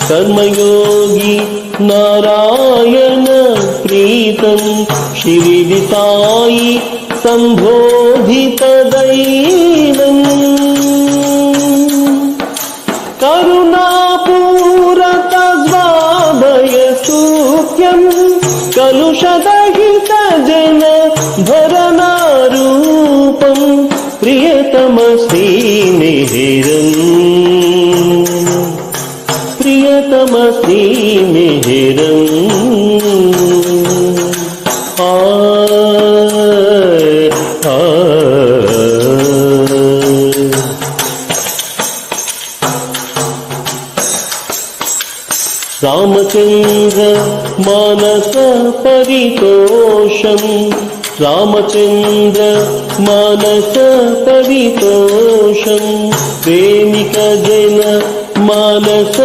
कर्मयोगी नारायण प्रीतं शिरिडि साई सम्बोधितदैवम् करुणापूरतद्वाभयसूक्ष्यं कलुषदहितजन भरनारूपं प्रियतम श्रीनिधिरम् प्रियतम श्रीनिधिरम् रामचन्द्र मानस परितोषम् रामचन्द्र मानस परितोषम् प्रेमिक जन मानस